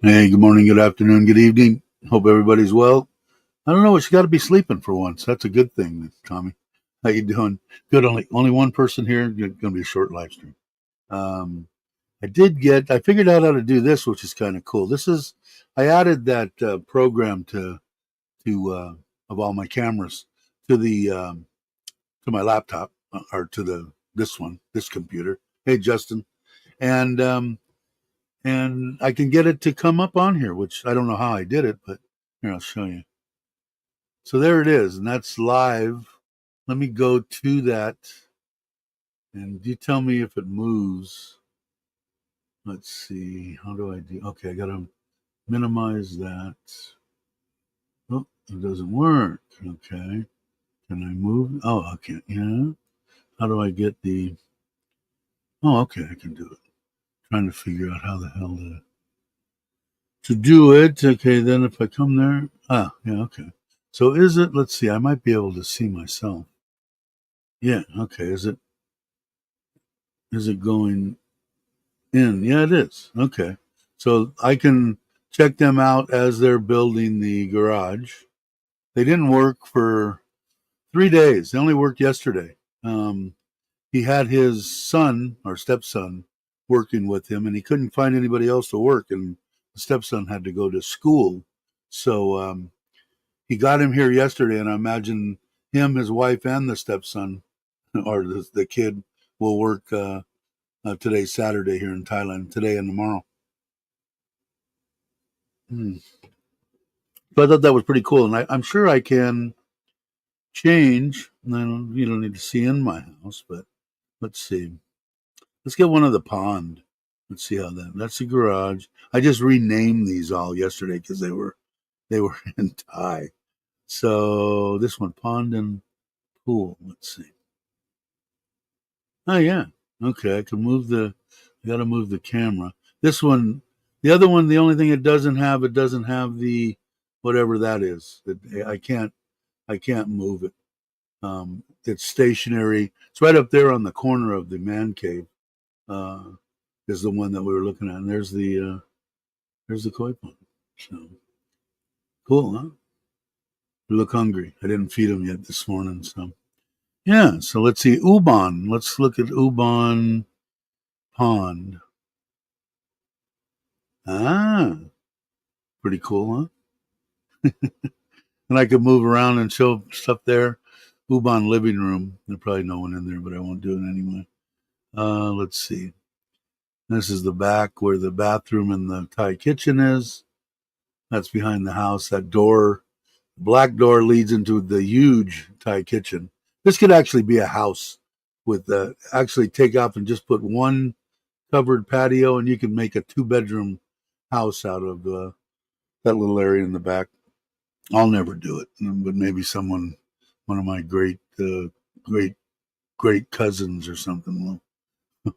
Hey, good morning, good afternoon, good evening. Hope everybody's well. I don't know, but you got to be sleeping for once. That's a good thing, Tommy. How you doing? Good. Only one person here. Going to be a short live stream. Um, I figured out how to do this, which is kind of cool. I added that program to of all my cameras to the to my laptop or to this computer. Hey, Justin, and I can get it to come up on here, which I don't know how I did it, but here I'll show you. So there it is, and that's live. Let me go to that, and you tell me if it moves. Let's see, how do I do? Okay, I gotta minimize that. Oh, it doesn't work. Okay, can I move? Oh, I can't. Yeah. How do I get the? Oh, okay, I can do it. Trying to figure out how the hell to do it. Okay, then if I come there, yeah, okay. So is it? Let's see. I might be able to see myself. Yeah. Okay. Is it going in? Yeah, it is. Okay. So I can check them out as they're building the garage. They didn't work for 3 days. They only worked yesterday. He had his son or stepson working with him, and he couldn't find anybody else to work, and the stepson had to go to school. So he got him here yesterday, and I imagine him, his wife, and the stepson or the kid will work today, Saturday, here in Thailand, today and tomorrow. Hmm. So I thought that was pretty cool, and I'm sure I can change. You don't need to see in my house, but let's see. Let's get one of the pond. Let's see how that's the garage. I just renamed these all yesterday because they were in Thai. So this one, pond and pool. Let's see. Oh yeah. Okay, I gotta move the camera. This one, the other one, the only thing it doesn't have the whatever that is. I can't move it. It's stationary. It's right up there on the corner of the man cave. Uh, is the one that we were looking at, and there's the koi pond. So cool, huh? You look hungry. I didn't feed them yet this morning, so yeah. So let's see, Ubon. Let's look at Ubon Pond. Ah, pretty cool, huh? And I could move around and show stuff there. Ubon living room. There's probably no one in there, but I won't do it anyway. Let's see. This is the back where the bathroom and the Thai kitchen is. That's behind the house. That door, black door, leads into the huge Thai kitchen. This could actually be a house with actually take off and just put one covered patio, and you can make a 2 bedroom house out of that little area in the back. I'll never do it, but maybe one of my great, great cousins or something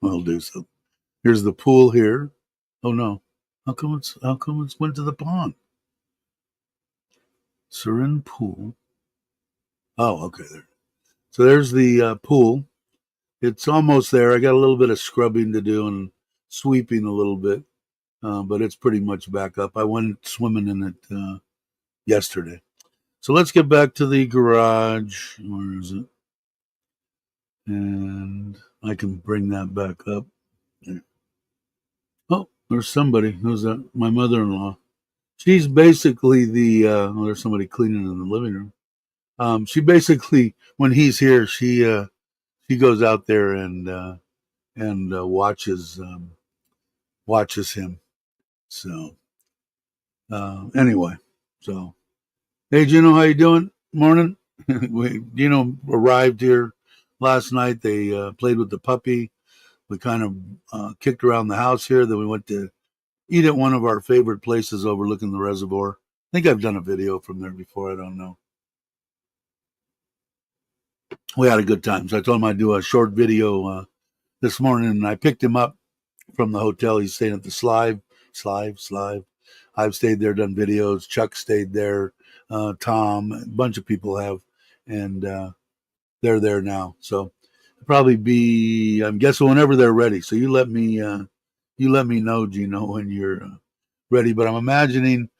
will do so. Here's the pool here. Oh no, how come it's went to the pond? Surin pool. Oh, okay, there. So there's the pool. It's almost there. I got a little bit of scrubbing to do and sweeping a little bit, but it's pretty much back up. I went swimming in it yesterday. So let's get back to the garage. Where is it? And I can bring that back up. There. Oh, there's somebody. Who's that? My mother-in-law. She's basically there's somebody cleaning in the living room. She basically, when he's here, she goes out there and watches him. So anyway, so hey, Gino, how you doing? Morning. Gino arrived here last night. They played with the puppy. We kind of kicked around the house here. Then we went to eat at one of our favorite places overlooking the reservoir. I think I've done a video from there before. I don't know. We had a good time. So I told him I'd do a short video this morning, and I picked him up from the hotel. He's staying at the Slive. I've stayed there, done videos. Chuck stayed there. Tom, a bunch of people have, and they're there now. So probably be, I'm guessing, whenever they're ready. So you let me know, Gino, ready. But I'm imagining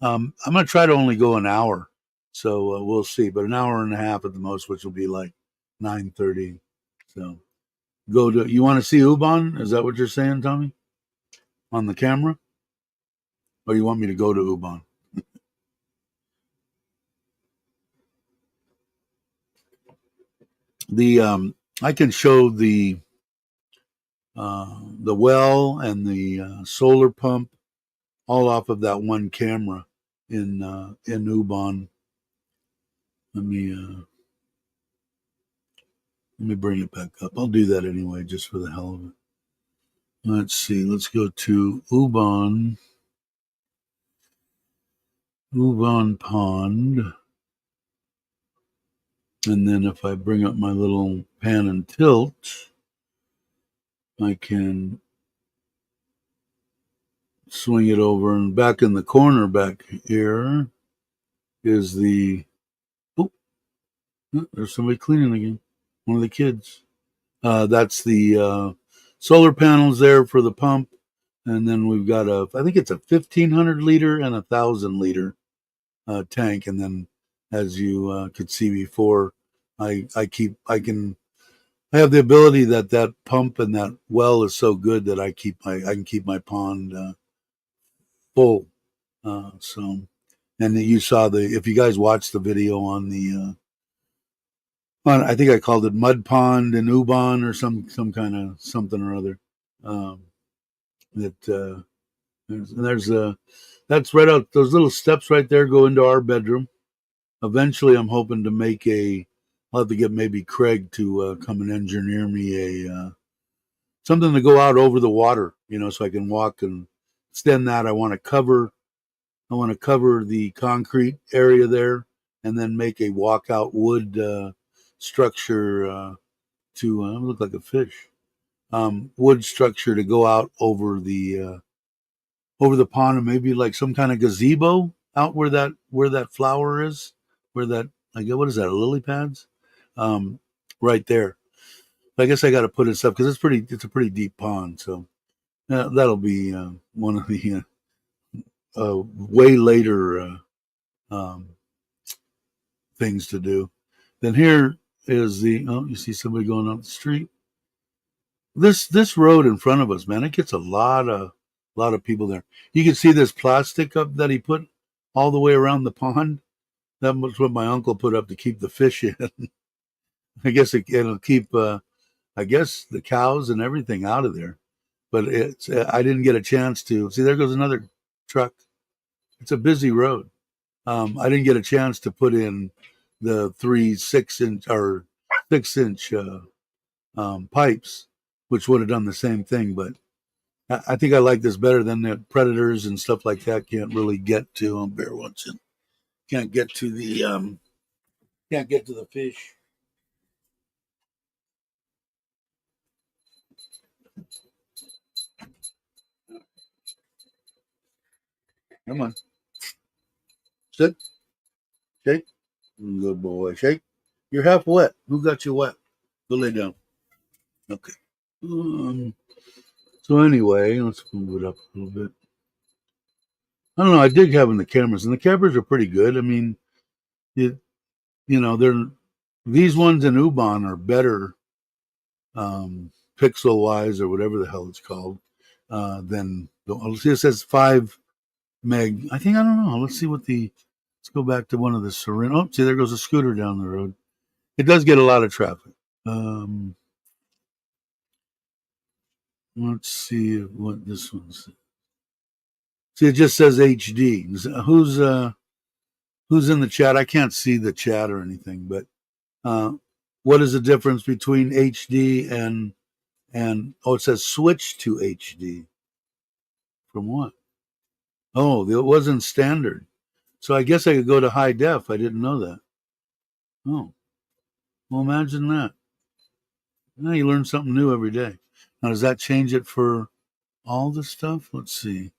I'm going to try to only go an hour, so we'll see. But an hour and a half at the most, which will be like 9:30. So go to. You want to see Ubon? Is that what you're saying, Tommy? On the camera, or you want me to go to Ubon? The I can show the well and the solar pump all off of that one camera in Ubon. Let me bring it back up. I'll do that anyway, just for the hell of it. Let's see. Let's go to Ubon Pond, and then if I bring up my little pan and tilt, I can swing it over, and back in the corner back here is the oh, there's somebody cleaning again. One of the kids. That's the solar panels there for the pump, and then we've got I think it's a 1,500 liter and 1,000 liter tank, and then as you could see before, I have the ability that pump and that well is so good that I can keep my pond full. So, and you saw if you guys watched the video on I think I called it Mud Pond in Ubon or some kind of something or other. Um, that there's that's right out, those little steps right there go into our bedroom. Eventually, I'm hoping to make I'll have to get maybe Craig to come and engineer me something to go out over the water, so I can walk and extend that. I want to cover the concrete area there, and then make a walkout wood structure to look like a fish. Wood structure to go out over the pond, and maybe like some kind of gazebo out where that flower is, where that I get what is that, lily pads, right there. I guess I got to put it up because it's a pretty deep pond, so that'll be one of the way later um, things to do. Then here is you see somebody going up the street. This road in front of us, man, it gets a lot of people there. You can see this plastic up that he put all the way around the pond. That was what my uncle put up to keep the fish in. I guess it'll keep I guess the cows and everything out of there. But I didn't get a chance to see. There goes another truck. It's a busy road. I didn't get a chance to put in the 3 6 inch or 6 inch pipes, which would have done the same thing. But I think I like this better than the predators and stuff like that. Can't really get to bear wants in. Can't get to the fish. Come on, sit, shake. Good boy, shake. You're half wet. Who got you wet? Go lay down. Okay. So anyway, let's move it up a little bit. I don't know. I dig having the cameras, and the cameras are pretty good. I mean, it, they're these ones in Ubon are better pixel wise or whatever the hell it's called than let's see. It says 5 meg. I think I don't know. Let's see Let's go back to one of the Serin. Oh, see, there goes a scooter down the road. It does get a lot of traffic. Let's see what this one's. See, it just says HD. Who's in the chat? I can't see the chat or anything, but what is the difference between HD and it says switch to HD from what? Oh, it wasn't standard. So I guess I could go to high def. I didn't know that. Oh, well, imagine that. Now you learn something new every day. Now, does that change it for all the stuff? Let's see.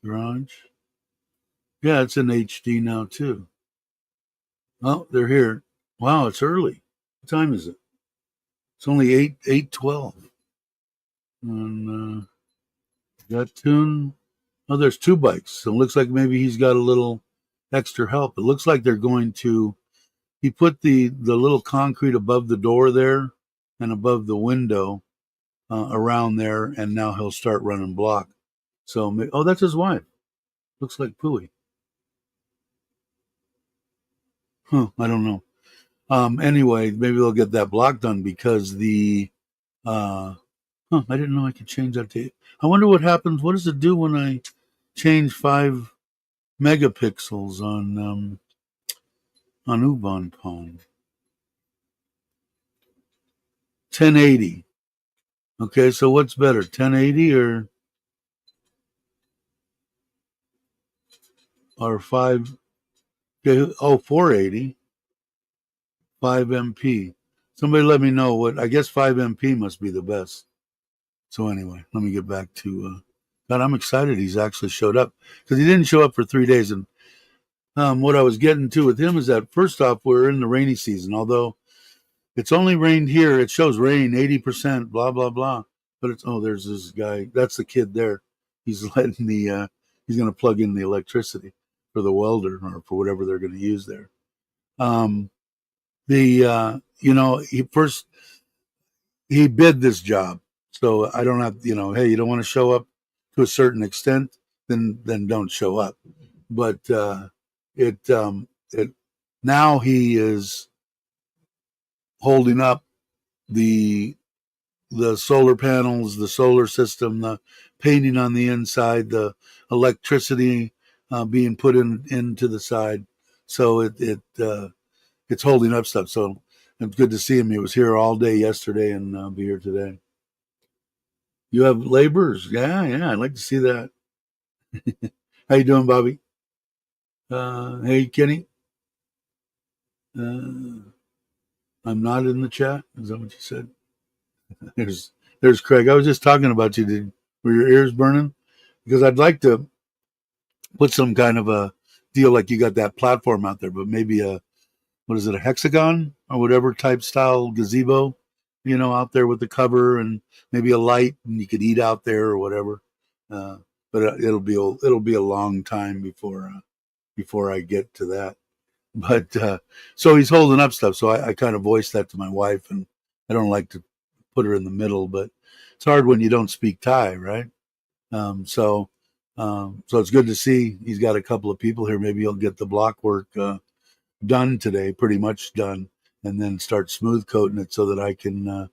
Garage. Yeah, it's in HD now too. Oh, they're here. Wow, it's early. What time is it? It's only 8:12. And that tune. Oh, there's two bikes. So it looks like maybe he's got a little extra help. It looks like they're going to. He put the little concrete above the door there and above the window around there, and now he'll start running block. So, oh, that's his wife. Looks like Pooey. Huh, I don't know. Anyway, maybe they'll get that block done because uh, I didn't know I could change that to. I wonder what happens. What does it do when I change 5 megapixels on U-Bahn Pond? 1080. Okay, so what's better, 1080 or 5? Okay, 480, 5 MP. Somebody let me know what. I guess 5 MP must be the best. So anyway, let me get back to. God, I'm excited. He's actually showed up because he didn't show up for 3 days. And what I was getting to with him is that first off, we're in the rainy season. Although it's only rained here, it shows rain 80%. Blah blah blah. But it's there's this guy. That's the kid there. He's letting the. He's going to plug in the electricity for the welder or for whatever they're going to use there. He bid this job, so I don't have hey, you don't want to show up to a certain extent, then don't show up. But it now he is holding up the solar panels, the solar system, the painting on the inside, the electricity being put into the side. So it's holding up stuff. So it's good to see him. He was here all day yesterday and be here today. You have laborers, yeah. I'd like to see that. How you doing, Bobby? Hey, Kenny. I'm not in the chat. Is that what you said? There's Craig. I was just talking about you. Were your ears burning? Because I'd like to put some kind of a deal like you got that platform out there, but maybe what is it, a hexagon or whatever type style gazebo, out there with the cover and maybe a light, and you could eat out there or whatever. Uh, but it'll be a long time before I get to that. But so he's holding up stuff. So I kind of voiced that to my wife, and I don't like to put her in the middle, but it's hard when you don't speak Thai, right? So it's good to see he's got a couple of people here. Maybe he'll get the block work done today, pretty much done, and then start smooth coating it so that I can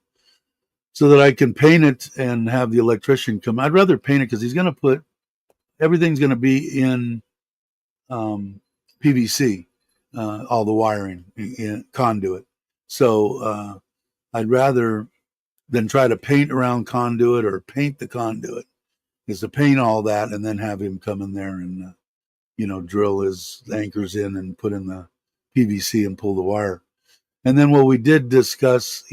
paint it and have the electrician come. I'd rather paint it because he's going to put everything's going to be in PVC, all the wiring in conduit. So I'd rather than try to paint around conduit or paint the conduit is to paint all that and then have him come in there and drill his anchors in and put in the PVC and pull the wire. And then what we did discuss,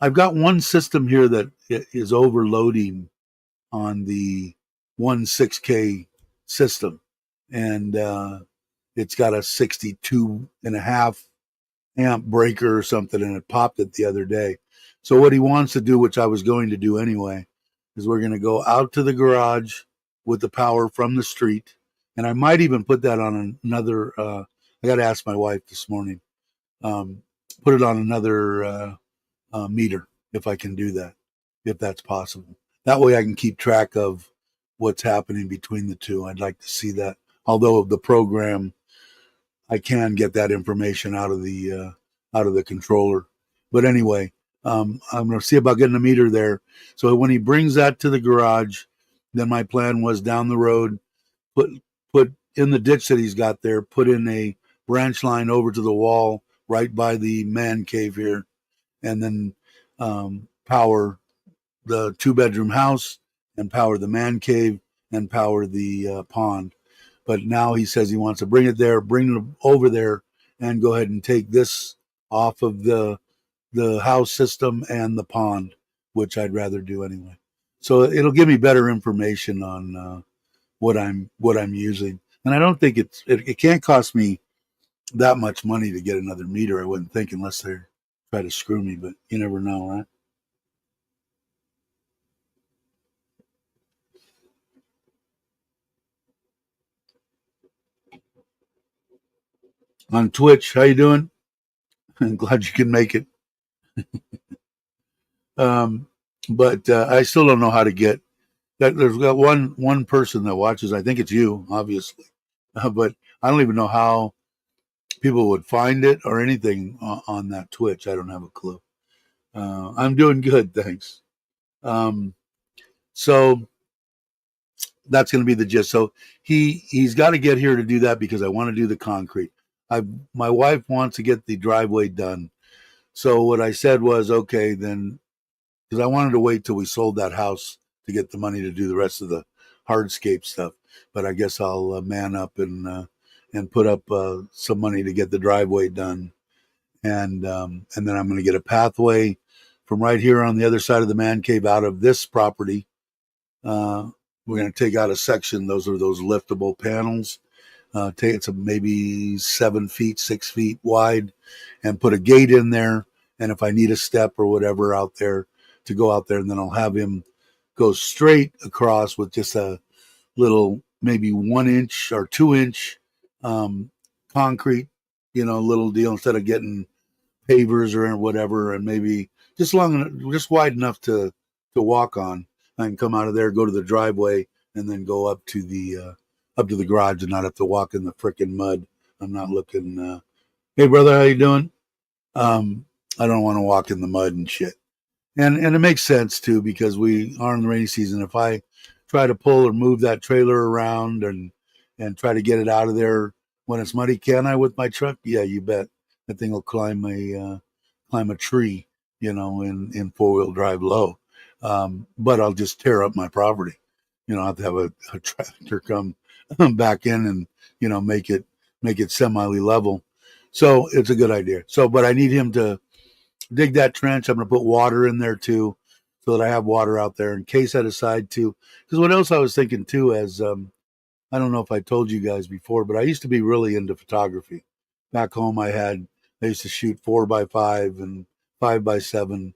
I've got one system here that is overloading on the 16K system, and it's got a 62.5 amp breaker or something, and it popped it the other day. So what he wants to do, which I was going to do anyway, is we're going to go out to the garage with the power from the street, and I might even put that on another. I got to ask my wife this morning. Put it on another meter if I can do that, if that's possible. That way I can keep track of what's happening between the two. I'd like to see that. Although the program, I can get that information out of the controller. But anyway, I'm going to see about getting a meter there. So when he brings that to the garage, then my plan was down the road, put in the ditch that he's got there, put in a branch line over to the wall right by the man cave here, and then power the 2-bedroom house and power the man cave and power the pond. But now he says he wants to bring it over there and go ahead and take this off of the house system and the pond, which I'd rather do anyway. So it'll give me better information on what I'm using. And I don't think it can't cost me that much money to get another meter, I wouldn't think, unless they try to screw me, but you never know, right? on Twitch. How you doing? I'm glad you can make it. Um, but I still don't know how to get that. There's got one person that watches. I think it's you, obviously, but I don't even know how people would find it or anything on that Twitch. I don't have a clue. I'm doing good, thanks. Um, so that's going to be the gist. So he's got to get here to do that because I want to do the concrete. I My wife wants to get the driveway done. So what I said was, okay, then, because I wanted to wait till we sold that house to get the money to do the rest of the hardscape stuff. But I guess I'll man up and put up some money to get the driveway done, and then I'm going to get a pathway from right here on the other side of the man cave out of this property. We're going to take out a section. Those are those liftable panels. Take it's maybe 7 feet, 6 feet wide, and put a gate in there. And if I need a step or whatever out there, to go out there, and then I'll have him go straight across with just a little, maybe 1 inch or 2 inch um, concrete, little deal, instead of getting pavers or whatever, and maybe just wide enough to walk on. I can come out of there, go to the driveway, and then go up to the garage, and not have to walk in the frickin' mud. I'm not looking. Hey, brother, how you doing? I don't want to walk in the mud and shit. And it makes sense too, because we are in the rainy season. If I try to pull or move that trailer around and try to get it out of there when it's muddy, can I with my truck? Yeah, you bet. That thing will climb a tree, in 4-wheel drive low. But I'll just tear up my property. I have to have a tractor come back in and make it semi level. So it's a good idea. So, but I need him to dig that trench. I'm going to put water in there too, so that I have water out there in case I decide to. Because what else I was thinking too, as I don't know if I told you guys before, but I used to be really into photography. Back home, I used to shoot 4x5 and 5x7.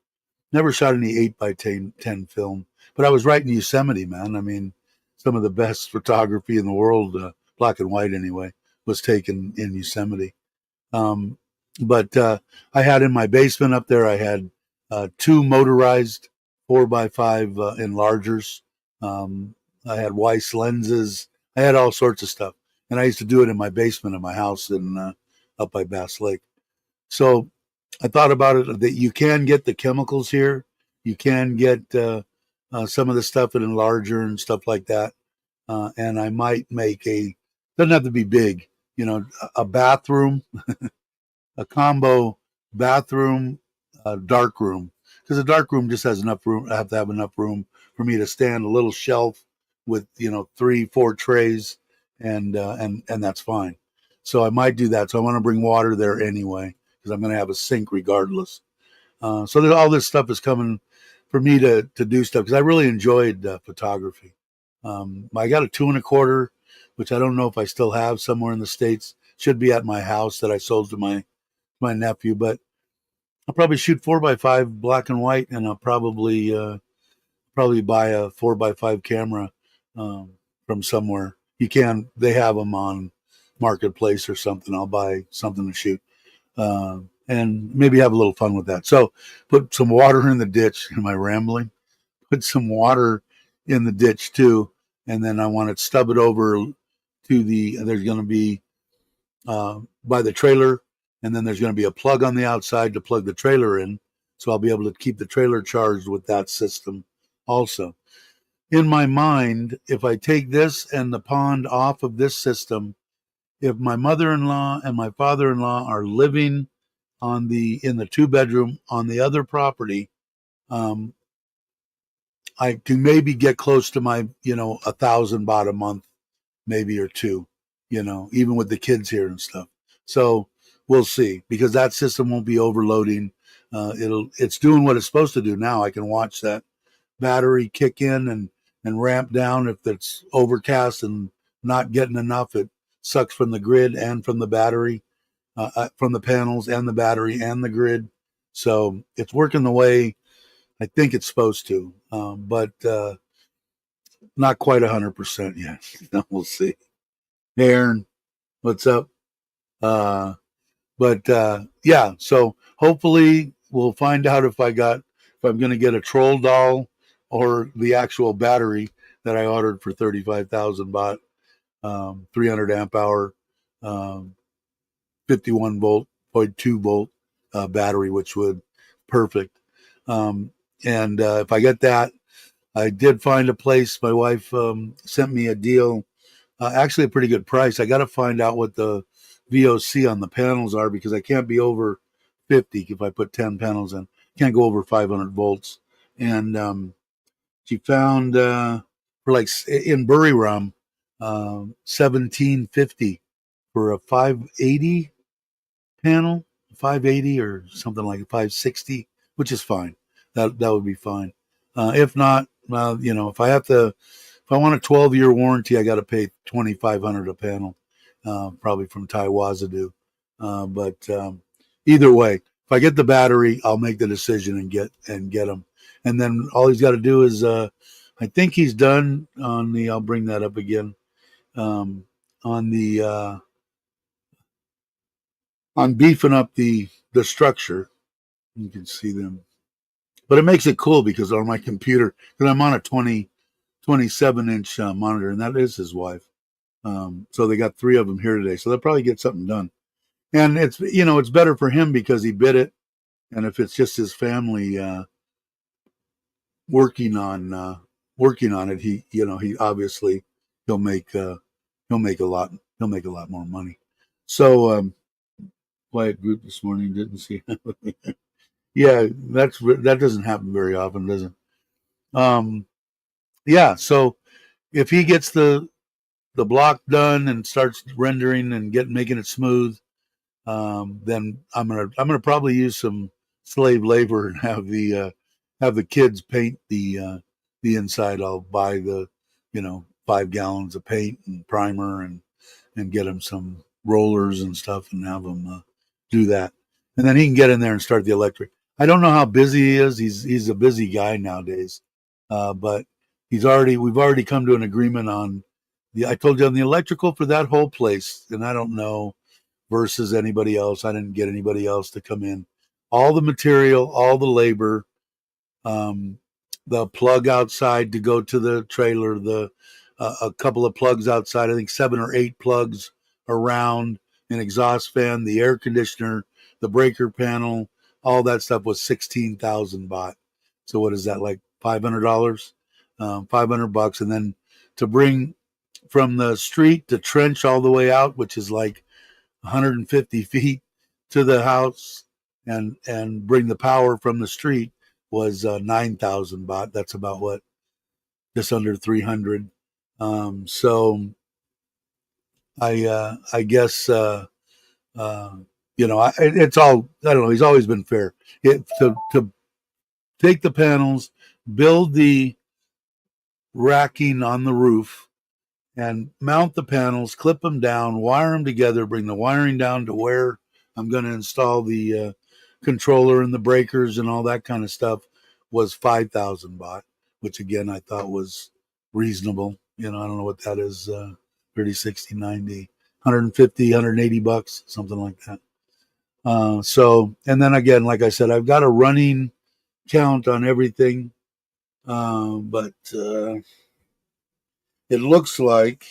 Never shot any 8x10 film, but I was right in Yosemite, man. I mean, some of the best photography in the world, black and white anyway, was taken in Yosemite. Um, but I had in my basement up there, I had two motorized 4x5 enlargers. I had Weiss lenses. I had all sorts of stuff. And I used to do it in my basement of my house in up by Bass Lake. So I thought about it, that you can get the chemicals here. You can get some of the stuff in enlarger and stuff like that. And I might make doesn't have to be big, a bathroom, a combo bathroom, dark room, because a dark room just has enough room. I have to have enough room for me to stand a little shelf with 3, 4 trays, and that's fine. So I might do that. So I want to bring water there anyway, because I'm going to have a sink regardless. So that all this stuff is coming for me to do stuff, because I really enjoyed photography. I got a 2 1/4, which I don't know if I still have somewhere in the States. Should be at my house, that I sold to my nephew. But I'll probably shoot 4x5 black and white, and I'll probably buy a 4x5 camera from somewhere. They have them on Marketplace or something. I'll buy something to shoot, and maybe have a little fun with that. So put some water in the ditch. Am I rambling? Put some water in the ditch too, and then I want to stub it over to there's going to be by the trailer, and then there's going to be a plug on the outside to plug the trailer in. So I'll be able to keep the trailer charged with that system also. In my mind, if I take this and the pond off of this system, if my mother-in-law and my father-in-law are living in the 2-bedroom on the other property, um, I can maybe get close to my, 1,000 baht a month, maybe, or two, even with the kids here and stuff. So we'll see, because that system won't be overloading. It's doing what it's supposed to do now. I can watch that battery kick in and ramp down if it's overcast and not getting enough. It sucks from the grid and from the battery, from the panels and the battery and the grid. So it's working the way I think it's supposed to, but not quite 100% yet. We'll see. Hey, Aaron, what's up? But yeah, so hopefully we'll find out if I'm going to get a troll doll or the actual battery that I ordered for 35,000 baht, 300 amp hour, um, 51 volt, point 2 volt battery, which would perfect. Um, and if I get that, I did find a place. My wife sent me a deal, actually a pretty good price. I got to find out what the VOC on the panels are because I can't be over 50 if I put 10 panels in. Can't go over 500 volts. And she found for like in Buriram, 1750 for a 580 panel, 580 or something like 560, which is fine. That would be fine. If not, well, if I want a 12-year warranty, I got to pay 2,500 a panel, probably from Taiwazadu. But either way, if I get the battery, I'll make the decision and get them. And then all he's got to do is, I think he's done on the. I'll bring that up again. Um, on the on beefing up the structure. You can see them, but it makes it cool because on my computer, because I'm on a 27-inch monitor, and that is his wife. So they got 3 of them here today, so they'll probably get something done. And it's better for him because he bid it, and if it's just his family working on it, he obviously he'll make he'll make a lot more money. So quiet group this morning, didn't see. Yeah, that doesn't happen very often, does it? Yeah, so if he gets the block done and starts rendering and making it smooth, then I'm gonna probably use some slave labor and have the kids paint the inside. I'll buy the 5 gallons of paint and primer and get them some rollers and stuff and have them do that, and then he can get in there and start the electric. I don't know how busy he is. He's a busy guy nowadays, but we've already come to an agreement on I told you on the electrical for that whole place, and I don't know versus anybody else. I didn't get anybody else to come in. All the material, all the labor, um, the plug outside to go to the trailer, the a couple of plugs outside. I think 7 or 8 plugs around an exhaust fan, the air conditioner, the breaker panel, all that stuff was 16,000 baht. So what is that, like $500? $500, and then to bring from the street to trench all the way out, which is like 150 feet to the house, and bring the power from the street was 9,000 baht. That's about what, just under 300. So I guess it's all, I don't know. He's always been fair. To take the panels, build the racking on the roof, and mount the panels, clip them down, wire them together, bring the wiring down to where I'm going to install the controller and the breakers and all that kind of stuff was 5,000 baht, which again I thought was reasonable. I don't know what that is, 30, 60, 90, 150, 180 bucks, something like that. So, and then again, like I said, I've got a running count on everything, but it looks like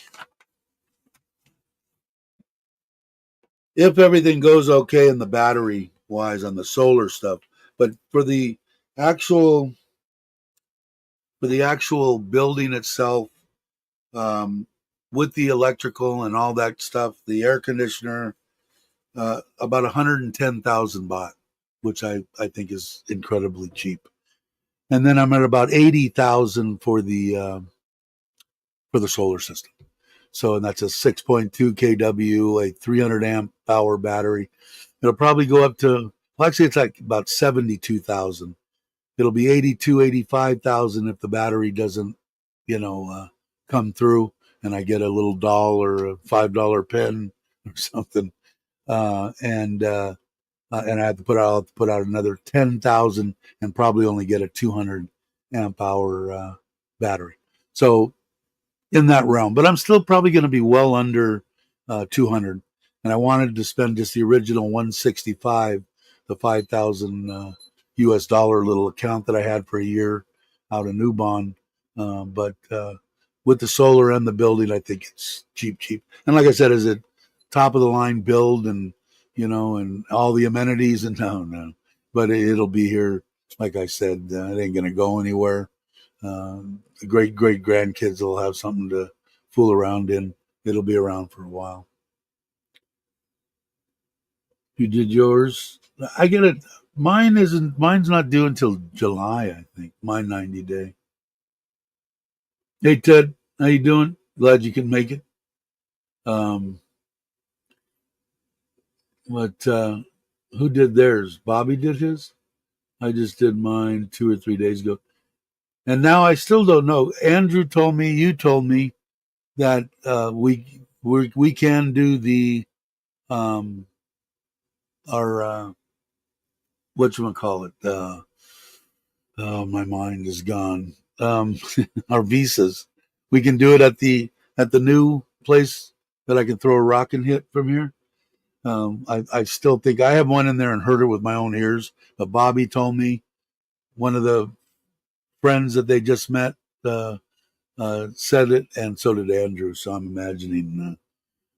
if everything goes okay in the battery wise on the solar stuff, but for the actual building itself, with the electrical and all that stuff, the air conditioner, about 110,000 baht, which I think is incredibly cheap. And then I'm at about 80,000 for the solar system. So, and that's a 6.2 kW, a 300 amp hour battery. It'll probably go up to, well, actually, it's like about 72,000. It'll be 85,000 if the battery doesn't, come through and I get a little doll or a $5 pen or something. And I have to put out another 10,000 and probably only get a 200 amp hour battery. So in that realm, but I'm still probably going to be well under 200. and I wanted to spend just the original 165, the 5,000 US dollar little account that I had for a year out of Newbon. But with the solar and the building, I think it's cheap. And like I said, is it top of the line build and and all the amenities? And no. But it'll be here. Like I said, it ain't gonna go anywhere. The great grandkids will have something to fool around in. It'll be around for a while. You did yours. I get it. Mine isn't. Mine's not due until July. I think mine 90-day. Hey Ted, how you doing? Glad you can make it. Um, but who did theirs? Bobby did his. I just did mine 2 or 3 days ago, and now I still don't know. Andrew told me, you told me that we can do the um our whatchamacallit, oh, my mind is gone. Our visas. We can do it at the new place that I can throw a rock and hit from here. I still think I have one in there and heard it with my own ears. But Bobby told me, one of the friends that they just met said it, and so did Andrew. So I'm imagining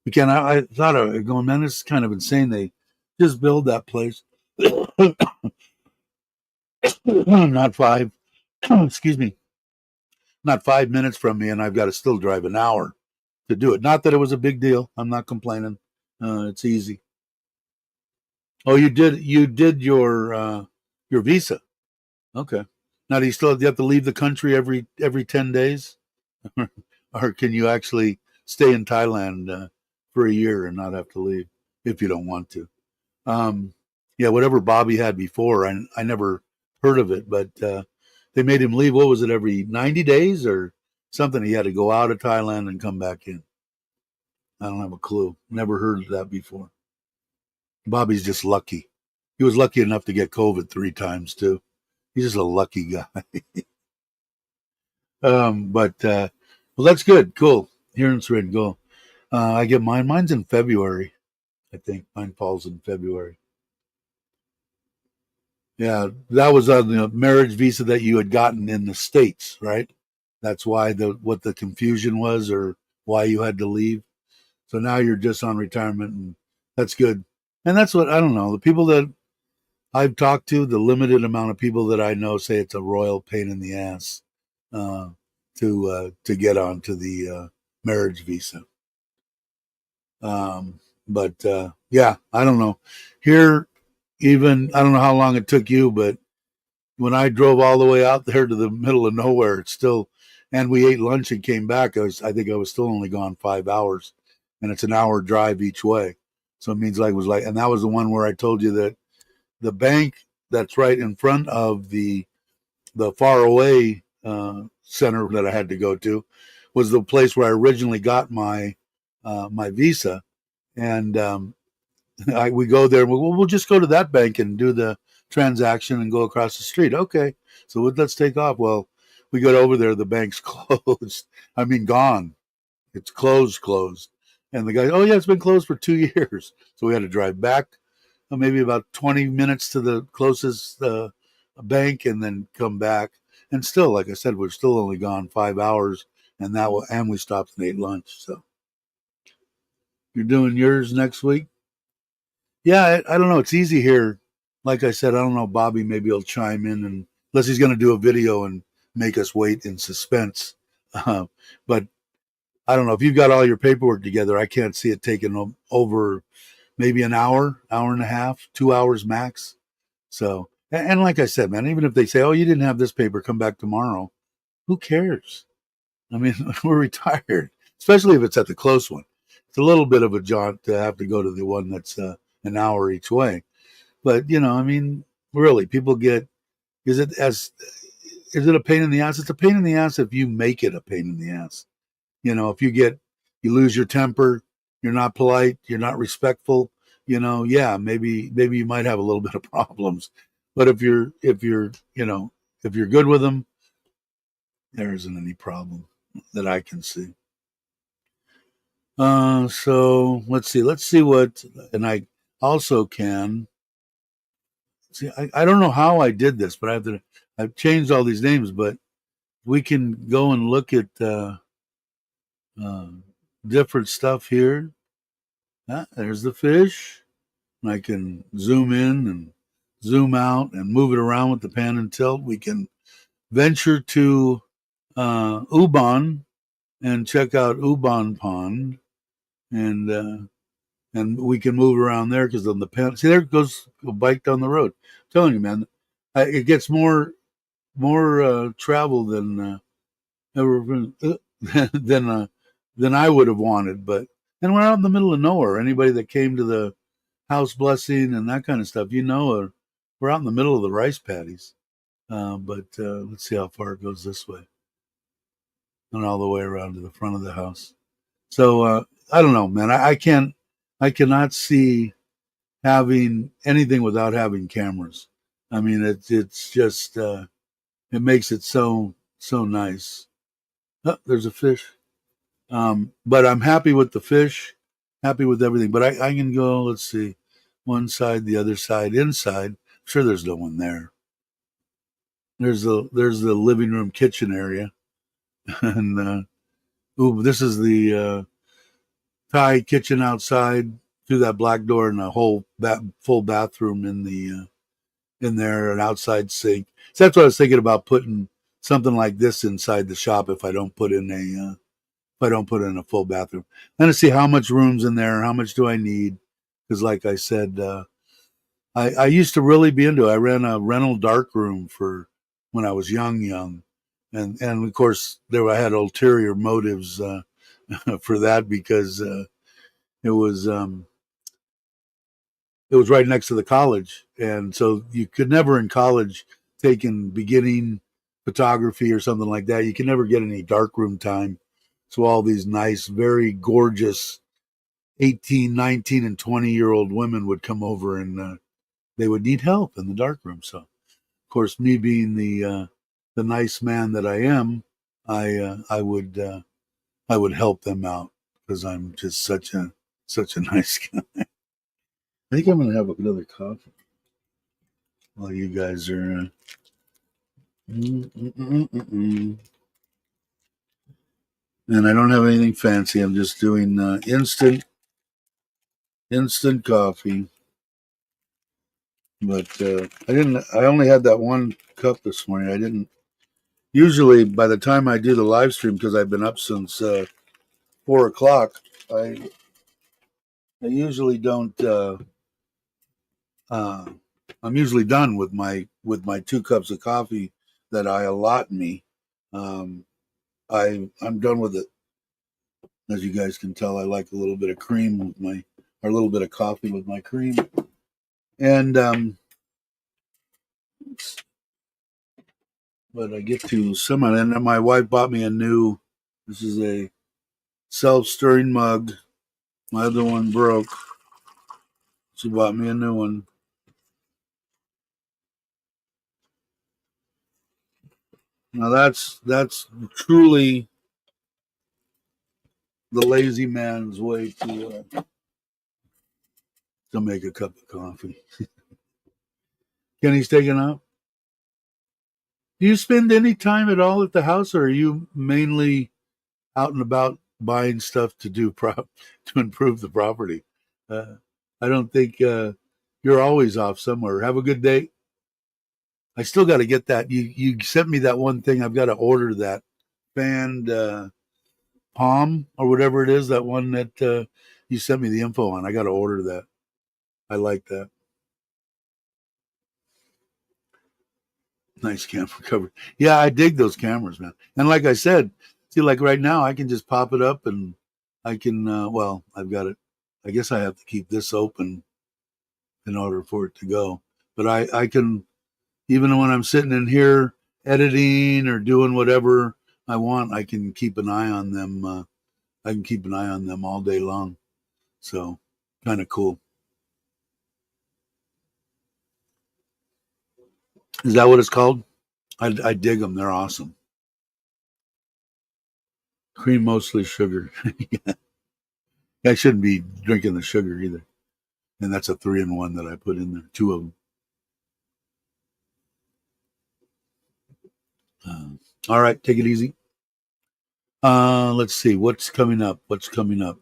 we can. I thought of it going, man, this is kind of insane. They just build that place. Not five. Excuse me. Not 5 minutes from me, and I've got to still drive an hour to do it. Not that it was a big deal. I'm not complaining. It's easy. Oh, you did your visa. Okay. Now do you have to leave the country every 10 days, or can you actually stay in Thailand for a year and not have to leave if you don't want to? Um, yeah, whatever Bobby had before, I never heard of it, but they made him leave. What was it, every 90 days or something? He had to go out of Thailand and come back in. I don't have a clue. Never heard of that before. Bobby's just lucky. He was lucky enough to get COVID 3 times too. He's just a lucky guy. But well, that's good. Cool. Hearing's ready to go. I get mine. Mine's in February. I think mine falls in February. Yeah, that was on the marriage visa that you had gotten in the States, right? That's why what the confusion was, or why you had to leave. So now you're just on retirement, and that's good. And that's what I don't know. The people that I've talked to, the limited amount of people that I know, say it's a royal pain in the ass uh, to get onto the marriage visa. But yeah, I don't know. Here, even I don't know how long it took you, but when I drove all the way out there to the middle of nowhere, it's still, and we ate lunch and came back. I think I was still only gone 5 hours, and it's an hour drive each way. So it means like it was like, and that was the one where I told you that the bank that's right in front of the far away center that I had to go to was the place where I originally got my visa, and we go there. We'll just go to that bank and do the transaction and go across the street. Okay, so let's take off. Well, we got over there. The bank's closed. I mean, gone. It's closed. And the guy, oh yeah, it's been closed for 2 years. So we had to drive back, maybe about 20 minutes to the closest bank, and then come back. And still, like I said, we're still only gone 5 hours, and we stopped and ate lunch. So you're doing yours next week? Yeah, I don't know. It's easy here. Like I said, I don't know. Bobby maybe he'll chime in, and unless he's going to do a video and make us wait in suspense. Uh, but I don't know if you've got all your paperwork together. I can't see it taking over maybe an hour and a half, 2 hours max. So, and like I said, man, even if they say, "Oh, you didn't have this paper, come back tomorrow," who cares? I mean, we're retired, especially if it's at the close one. It's a little bit of a jaunt to have to go to the one that's an hour each way. But I mean, really, people get. Is it as is it a pain in the ass? It's a pain in the ass if you make it a pain in the ass. If you lose your temper, you're not polite, you're not respectful. Yeah, maybe you might have a little bit of problems. But if you're good with them, there isn't any problem that I can see. So let's see. Let's see what, and I also can see. I don't know how I did this, but I've changed all these names, but we can go and look at uh, different stuff here. Ah, there's the fish. I can zoom in and zoom out and move it around with the pan and tilt. We can venture to Ubon and check out Ubon Pond, and we can move around there because on the pen. See, there goes a bike down the road. I'm telling you, man, it gets more travel than ever than than I would have wanted. But and we're out in the middle of nowhere. Anybody that came to the house blessing and that kind of stuff, we're out in the middle of the rice paddies. But let's see how far it goes this way and all the way around to the front of the house. So I don't know, man. I cannot see having anything without having cameras. I mean, it's just it makes it so nice. Oh, there's a fish. But I'm happy with the fish, happy with everything. But I can go. Let's see, one side, the other side, inside. I'm sure, there's no one there. There's the living room kitchen area, and ooh, this is the Thai kitchen outside through that black door, and a whole full bathroom in there, an outside sink. So that's what I was thinking about, putting something like this inside the shop if I don't put in a full bathroom. I'm gonna see how much room's in there, how much do I need, because like I said, I used to really be into it. I ran a rental dark room for when I was young, and of course I had ulterior motives for that because it was um, it was right next to the college, and so you could never in college take in beginning photography or something like that. You can never get any darkroom time. So all these nice, very gorgeous 18, 19, and 20-year-old women would come over, and they would need help in the darkroom. So of course, me being the nice man that I am, I would help them out because I'm just such a nice guy. I think I'm gonna have another coffee while you guys are. And I don't have anything fancy. I'm just doing instant coffee. But I didn't. I only had that one cup this morning. I didn't. Usually, by the time I do the live stream, because I've been up since 4 o'clock, I I usually don't. Uh, I'm usually done with my 2 cups of coffee that I allot me. Um, I'm done with it. As you guys can tell, I like a little bit of cream with my, or a little bit of coffee with my cream. And but I get to some of it. And then my wife bought me a new. This is a self-stirring mug. My other one broke. She bought me a new one. Now that's truly the lazy man's way to make a cup of coffee. Kenny's taking up. Do you spend any time at all at the house, or are you mainly out and about buying stuff to do to improve the property? Uh, I don't think you're always off somewhere. Have a good day. I still got to get that. You sent me that one thing. I've got to order that fanned palm or whatever it is. That one that you sent me the info on. I got to order that. I like that. Nice camera cover. Yeah, I dig those cameras, man. And like I said, see, like right now, I can just pop it up and I can. Well, I've got it. I guess I have to keep this open in order for it to go. But I can, even when I'm sitting in here editing or doing whatever I want, I can keep an eye on them. I can keep an eye on them all day long. So kind of cool. Is that what it's called? I dig them. They're awesome. Cream, mostly sugar. I shouldn't be drinking the sugar either. And that's a 3-in-1 that I put in there, two of them. All right, take it easy. Let's see what's coming up. What's coming up?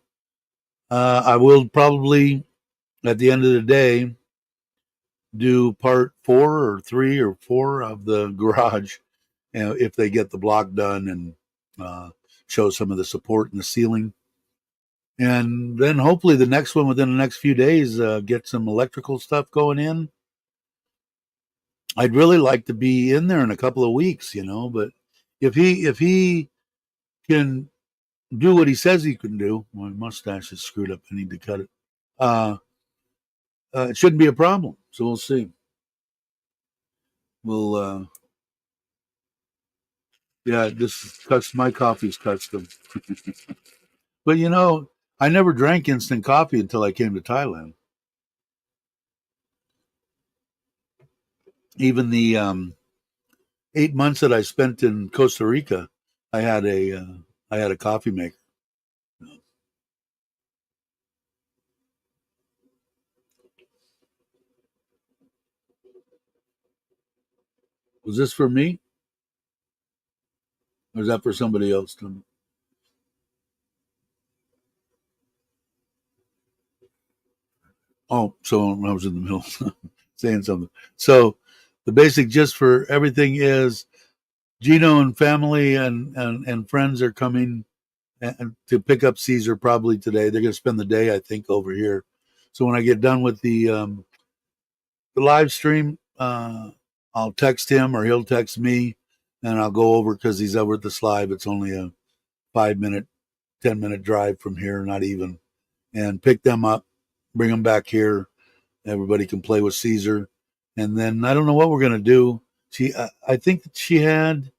I will probably at the end of the day do part 4 or 3 or 4 of the garage, if they get the block done and show some of the support in the ceiling. And then hopefully the next one within the next few days, get some electrical stuff going in. I'd really like to be in there in a couple of weeks, but if he can do what he says he can do, my mustache is screwed up. I need to cut it. Uh, it shouldn't be a problem. So we'll see. We'll, yeah, my coffee's custom. But I never drank instant coffee until I came to Thailand. Even the 8 months that I spent in Costa Rica, I had a coffee maker. Was this for me, or is that for somebody else? Oh, so I was in the middle saying something. So the basic gist for everything is Gino and family and friends are coming to pick up Caesar probably today. They're going to spend the day, I think, over here. So when I get done with the live stream, I'll text him or he'll text me, and I'll go over because he's over at the Slive. It's only a 5 minute, 10 minute drive from here, not even, and pick them up, bring them back here. Everybody can play with Caesar, and then I don't know what we're gonna do. I think that she had.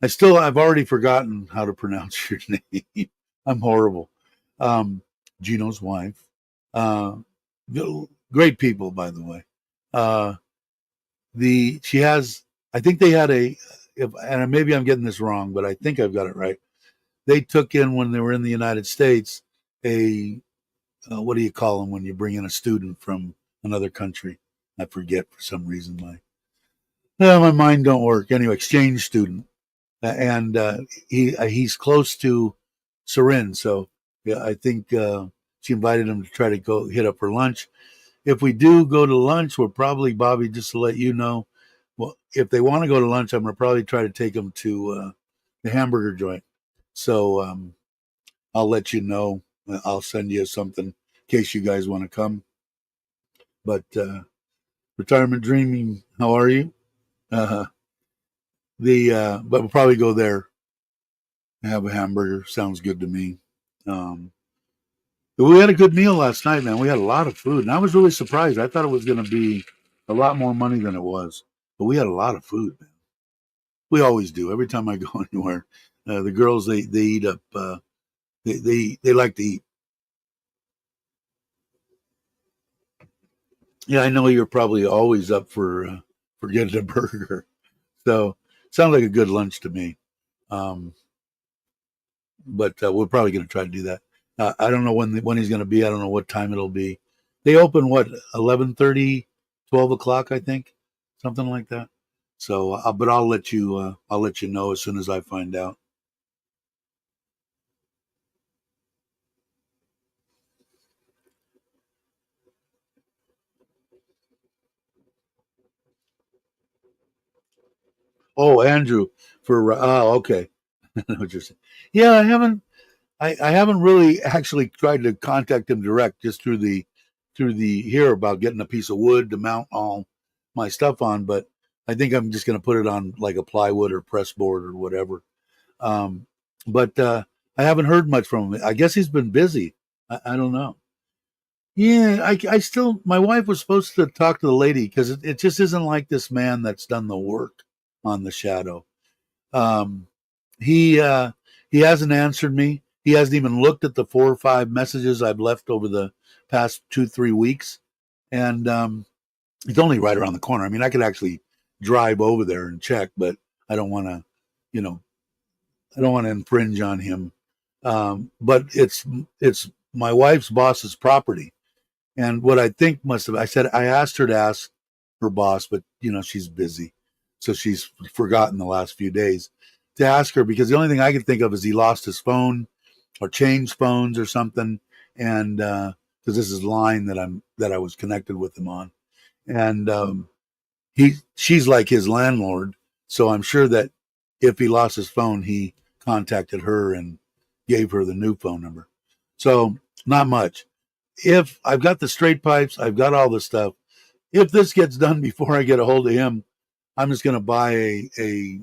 I've already forgotten how to pronounce your name. I'm horrible. Um, Gino's wife. Uh, Great people, by the way. Uh, she has. I think they had and maybe I'm getting this wrong, but I think I've got it right. They took in when they were in the United States a what do you call them when you bring in a student from another country? I forget for some reason. My mind don't work. Anyway, exchange student, and he's close to Surin, so yeah, I think she invited him to try to go hit up for lunch. If we do go to lunch, we're probably, Bobby, just to let you know. Well, if they want to go to lunch, I'm gonna probably try to take them to the hamburger joint. So I'll let you know. I'll send you something in case you guys want to come. But retirement dreaming, how are you? Uh, but we'll probably go there and have a hamburger. Sounds good to me. Um, but we had a good meal last night, man. We had a lot of food, and I was really surprised. I thought it was going to be a lot more money than it was, but we had a lot of food, man. We always do. Every time I go anywhere, the girls they eat up. They like to eat. Yeah, I know you're probably always up for getting a burger. So sounds like a good lunch to me. Um, but we're probably going to try to do that. I don't know when he's going to be. I don't know what time it'll be. They open what 11:30, 12 o'clock, I think, something like that. So, but I'll let you. I'll let you know as soon as I find out. Oh, Andrew, for okay. I know what you're saying. Yeah, I haven't really actually tried to contact him direct, just through the here about getting a piece of wood to mount all my stuff on. But I think I'm just going to put it on like a plywood or press board or whatever. Um, but I haven't heard much from him. I guess he's been busy. I don't know. Yeah, I still, my wife was supposed to talk to the lady because it just isn't like this man that's done the work on the shadow. Um, he uh, he hasn't answered me. He hasn't even looked at the 4 or 5 messages I've left over the past 2 3 weeks, and it's only right around the corner. I mean, I could actually drive over there and check, but I don't want to, you know, I don't want to infringe on him. But it's my wife's boss's property. And what I think must have, I asked her to ask her boss, but she's busy. So she's forgotten the last few days to ask her, because the only thing I could think of is he lost his phone or changed phones or something. And, cause this is line that I was connected with him on. And, she's like his landlord. So I'm sure that if he lost his phone, he contacted her and gave her the new phone number. So not much. If I've got the straight pipes, I've got all the stuff. If this gets done before I get a hold of him, I'm just going to buy a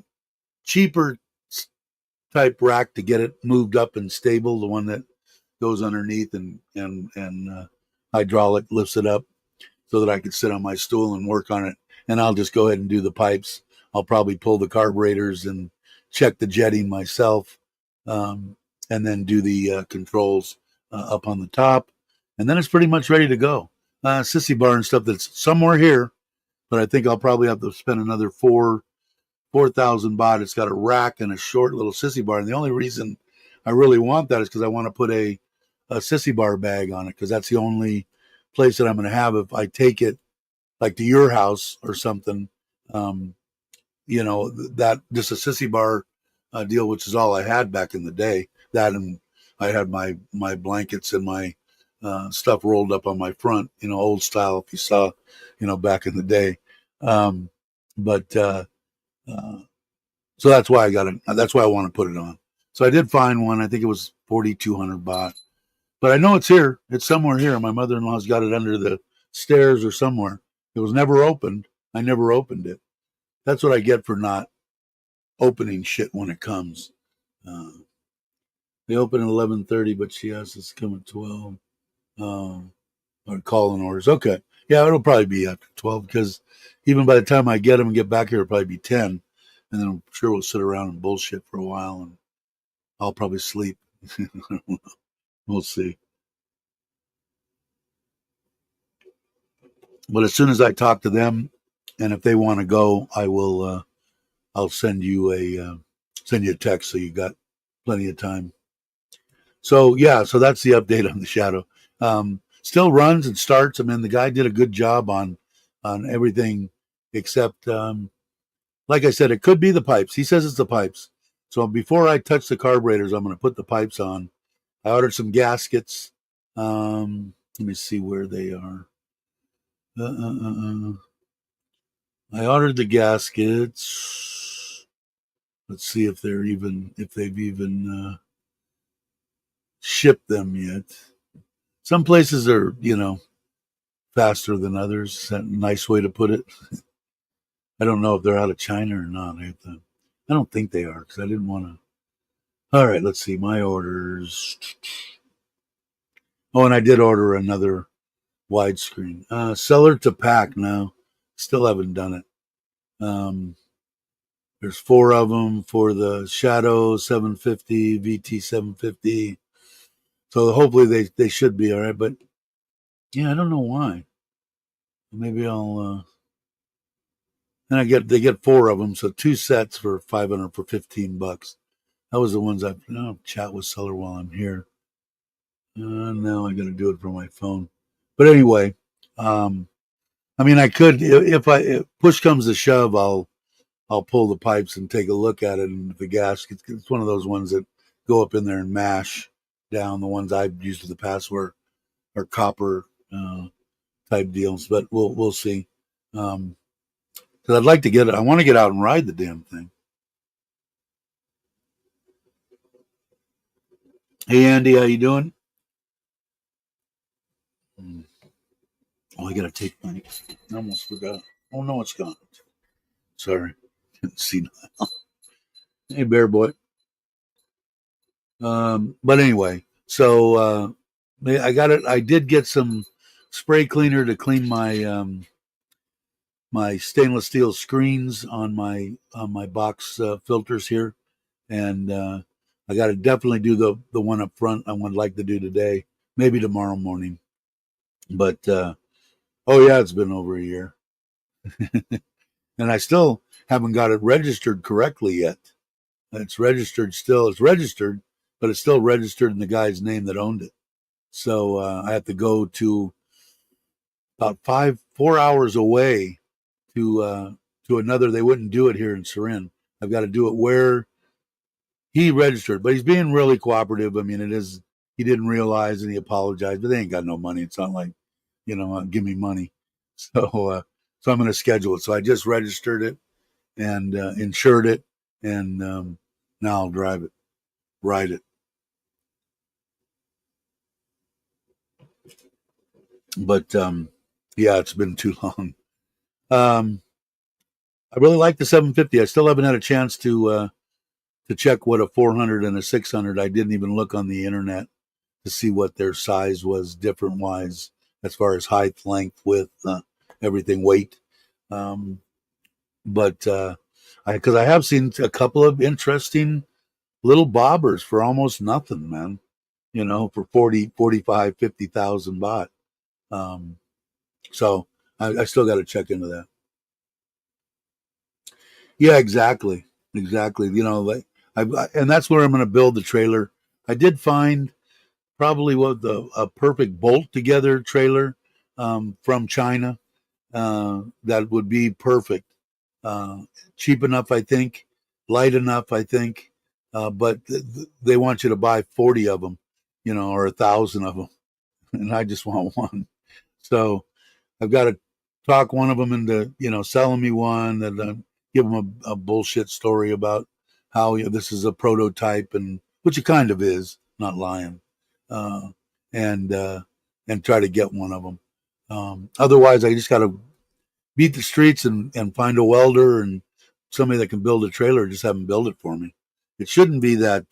cheaper type rack to get it moved up and stable, the one that goes underneath and hydraulic lifts it up so that I could sit on my stool and work on it. And I'll just go ahead and do the pipes. I'll probably pull the carburetors and check the jetting myself, and then do the controls up on the top. And then it's pretty much ready to go. Sissy bar and stuff that's somewhere here, but I think I'll probably have to spend another 4,000 baht. It's got a rack and a short little sissy bar. And the only reason I really want that is because I want to put a sissy bar bag on it, because that's the only place that I'm going to have if I take it like to your house or something. That just a sissy bar deal, which is all I had back in the day. That, and I had my blankets and my stuff rolled up on my front, old style, if you saw, back in the day. But so that's why I got it. That's why I want to put it on. So I did find one. I think it was 4,200 baht. But I know it's here. It's somewhere here. My mother-in-law's got it under the stairs or somewhere. It was never opened. I never opened it. That's what I get for not opening shit when it comes. They open at 11:30, but she has us come at 12. Or calling orders. Okay. Yeah, it'll probably be after 12, because even by the time I get them and get back here, it'll probably be 10. And then I'm sure we'll sit around and bullshit for a while, and I'll probably sleep. We'll see. But as soon as I talk to them, and if they want to go, I will. I'll send you a text, so you got plenty of time. So yeah, so that's the update on the Shadow. Still runs and starts. I mean, the guy did a good job on everything except, like I said, it could be the pipes. He says it's the pipes. So before I touch the carburetors, I'm going to put the pipes on. I ordered some gaskets. Let me see where they are. I ordered the gaskets. Let's see if they've even shipped them yet. Some places are, faster than others. Is that a nice way to put it? I don't know if they're out of China or not. I don't think they are, because I didn't want to. All right, let's see my orders. Oh, and I did order another widescreen. Seller to pack now. Still haven't done it. There's 4 of them for the Shadow 750, VT 750. So hopefully they should be all right. But yeah, I don't know why. Maybe I'll. And they get 4 of them, so 2 sets for 500 for $15. That was the ones I'll chat with seller while I'm here. Now I got to do it from my phone. But anyway, I mean, I could, if push comes to shove, I'll pull the pipes and take a look at it, and the gaskets. It's one of those ones that go up in there and mash down. The ones I've used in the past are copper type deals, but we'll see. Because I'd like to get it. I want to get out and ride the damn thing. Hey Andy, how you doing? Oh, I gotta take my. I almost forgot. Oh no, it's gone. Sorry, didn't see that. Hey, bear boy. But anyway, so I got it. I did get some spray cleaner to clean my stainless steel screens on my box filters here, and I got to definitely do the one up front. I would like to do today, maybe tomorrow morning. But oh yeah, it's been over a year, and I still haven't got it registered correctly yet. It's registered still. It's registered. but it's still registered in the guy's name that owned it. So I have to go to about 4 hours away to another. They wouldn't do it here in Surin. I've got to do it where he registered, but he's being really cooperative. I mean, it is. He didn't realize and he apologized, but they ain't got no money. It's not like, give me money. So I'm going to schedule it. So I just registered it and insured it, and now I'll drive it, ride it. But yeah, it's been too long. I really like the 750. I still haven't had a chance to check what a 400 and a 600. I didn't even look on the internet to see what their size was different wise as far as height, length, width, everything, weight. But because I have seen a couple of interesting little bobbers for almost nothing, man. For 40, 45, 50,000 baht. So I still got to check into that. Yeah, exactly, exactly. Like and that's where I'm going to build the trailer. I did find probably what a perfect bolt together trailer from China that would be perfect. Uh, Cheap enough, I think, light enough, I think, but they want you to buy 40 of them, or 1,000 of them, and I just want one. So I've got to talk one of them into, selling me one, and give them a bullshit story about how this is a prototype, and which it kind of is, not lying, uh, and try to get one of them. Otherwise, I just got to beat the streets and find a welder and somebody that can build a trailer. Just have them build it for me. It shouldn't be that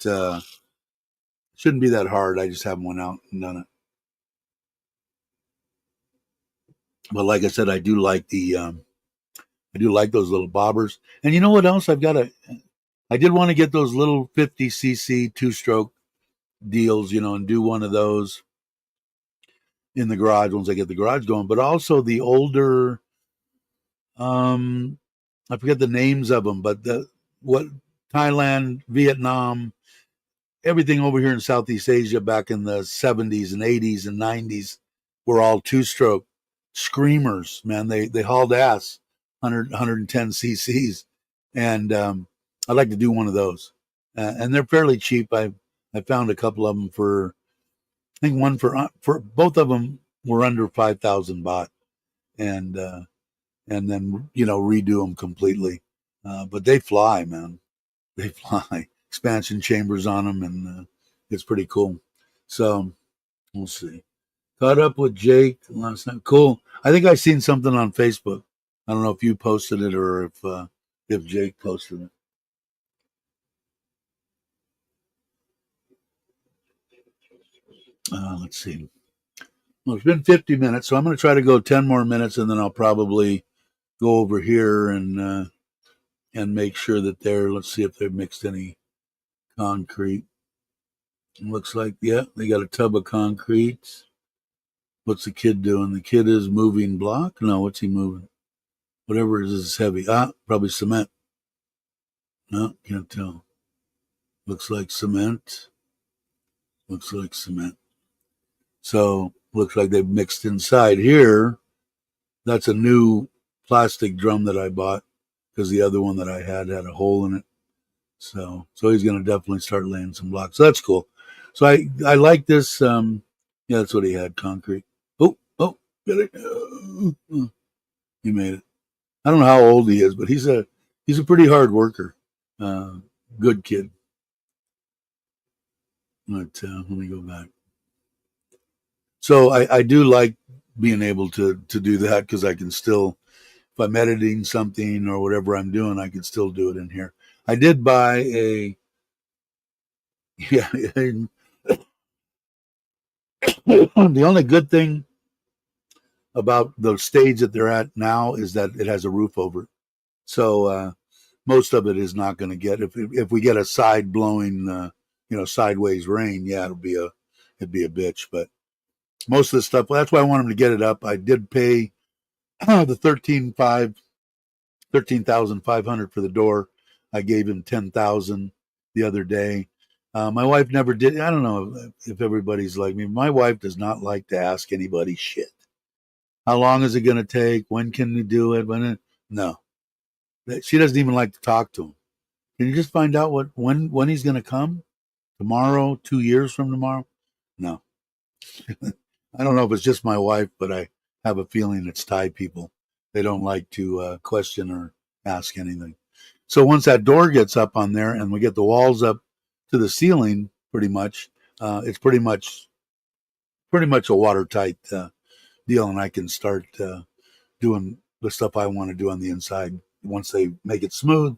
hard. I just haven't went out and done it. But like I said, I do like those little bobbers. And you know what else? I did want to get those little 50cc two-stroke deals, and do one of those in the garage once I get the garage going. But also the older, I forget the names of them, but what Thailand, Vietnam, everything over here in Southeast Asia back in the 70s and 80s and 90s were all two-stroke screamers, man. They hauled ass, 110 cc's, and I'd like to do one of those. And they're fairly cheap. I found a couple of them for, I think one for both of them were under 5,000 baht, and then redo them completely. But they fly, man. They fly. Expansion chambers on them, and it's pretty cool. So we'll see. Caught up with Jake last night. Cool. I think I seen something on Facebook. I don't know if you posted it or if Jake posted it. Let's see. Well, it's been 50 minutes, so I'm going to try to go 10 more minutes, and then I'll probably go over here and make sure that they're. Let's see if they've mixed any concrete. It looks like, yeah, they got a tub of concrete. What's the kid doing? The kid is moving block. No, what's he moving? Whatever it is heavy. Probably cement. No, can't tell. Looks like cement. Looks like cement. So looks like they've mixed inside here. That's a new plastic drum that I bought because the other one that I had a hole in it. So he's going to definitely start laying some blocks. So that's cool. So I like this. Yeah, that's what he had, concrete. Oh, get it. He made it. I don't know how old he is, but he's a pretty hard worker. Good kid. But let me go back. So I do like being able to do that because I can still, if I'm editing something or whatever I'm doing, I can still do it in here. I did buy a, yeah. The only good thing about the stage that they're at now is that it has a roof over it. So most of it is not going to get, if we get a side blowing, sideways rain, yeah, it'd be a bitch. But most of the stuff, well, that's why I want him to get it up. I did pay the 13,500 for the door. I gave him 10,000 the other day. My wife never did. I don't know if everybody's like me. My wife does not like to ask anybody shit. How long is it going to take? When can we do it? No, she doesn't even like to talk to him. Can you just find out when he's going to come? Tomorrow? 2 years from tomorrow? No. I don't know if it's just my wife, but I have a feeling it's Thai people. They don't like to question or ask anything. So once that door gets up on there and we get the walls up to the ceiling, pretty much, it's pretty much a watertight deal, and I can start doing the stuff I want to do on the inside. Once they make it smooth,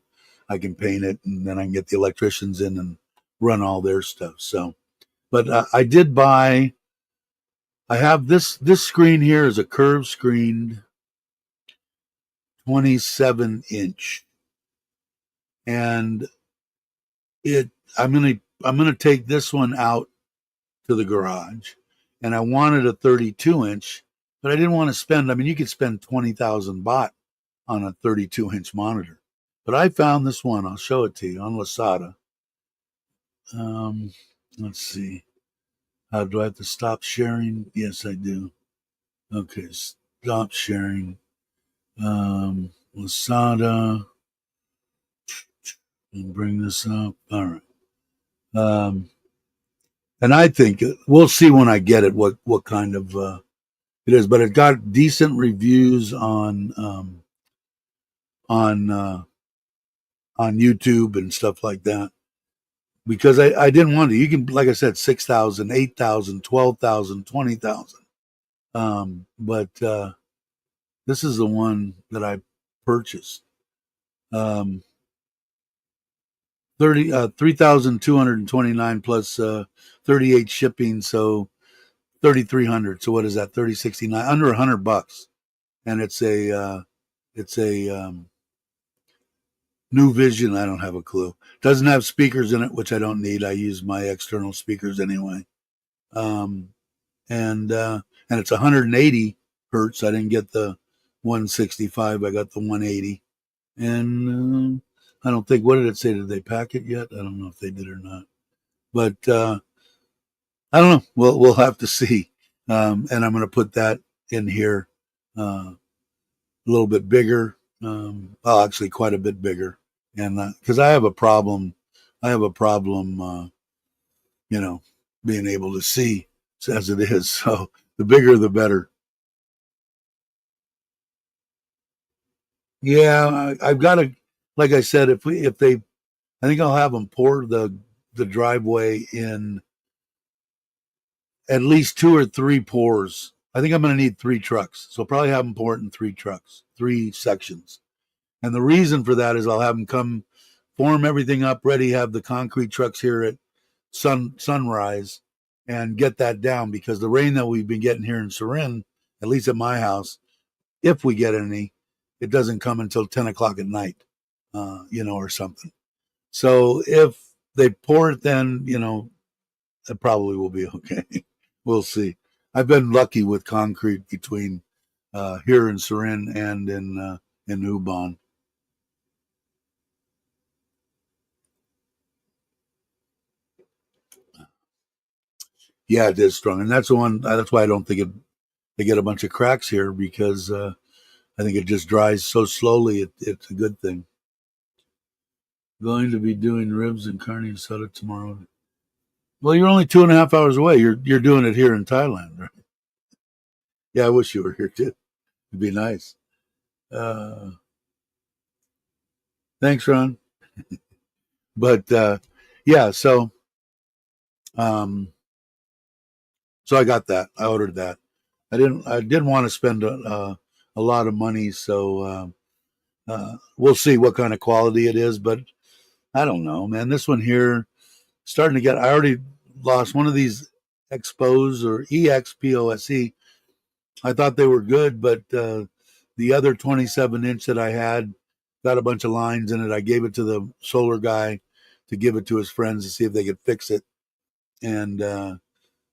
I can paint it, and then I can get the electricians in and run all their stuff. So, but I did buy. I have this screen here is a curved screened 27-inch, and it. I'm gonna take this one out to the garage, and I wanted a 32-inch, but I didn't want to spend. I mean, you could spend 20,000 baht on a 32-inch monitor, but I found this one. I'll show it to you on Lazada. Let's see. Do I have to stop sharing? Yes, I do. Okay, stop sharing. Lazada. And bring this up. All right. And I think we'll see when I get it what kind of it is, but it got decent reviews on on YouTube and stuff like that. Because I didn't want to. You can, like I said, 6,000, 8,000, 12,000, 20,000. But this is the one that I purchased. 3,229 plus 38 shipping, so 3,300. So what is that? 3069, under $100, and it's a New Vision. I don't have a clue. Doesn't have speakers in it, which I don't need. I use my external speakers anyway. Um, and it's 180 hertz. I didn't get the 165. I got the 180. And I don't think, what did it say? Did they pack it yet? I don't know if they did or not. But I don't know. We'll have to see. And I'm going to put that in here a little bit bigger. Well, actually, quite a bit bigger. And because I have a problem, you know, being able to see as it is. So the bigger, the better. Yeah, I've got to, like I said, if they, I think I'll have them pour the driveway in at least 2 or 3 pours. I think I'm going to need 3 trucks, so I'll probably have them pour it in 3 trucks, 3 sections. And the reason for that is I'll have them come form everything up, ready, have the concrete trucks here at sunrise, and get that down, because the rain that we've been getting here in Surin, at least at my house, if we get any, it doesn't come until 10 o'clock at night, or something. So if they pour it, then, it probably will be okay. We'll see. I've been lucky with concrete between here in Surin and in Ubon. Yeah, it is strong, and that's the one. That's why I don't think they get a bunch of cracks here, because I think it just dries so slowly. It's a good thing. Going to be doing ribs and carne asada tomorrow. Well, you're only 2.5 hours away. You're doing it here in Thailand, right? Yeah, I wish you were here too. It'd be nice. Uh, Thanks, Ron. But yeah, um, so I got that. I ordered that. I didn't want to spend a lot of money, so we'll see what kind of quality it is. But I don't know, man. This one here, starting to get. I already lost one of these Expos or EXPOSE. I thought they were good, but the other 27-inch that I had got a bunch of lines in it. I gave it to the solar guy to give it to his friends to see if they could fix it. And the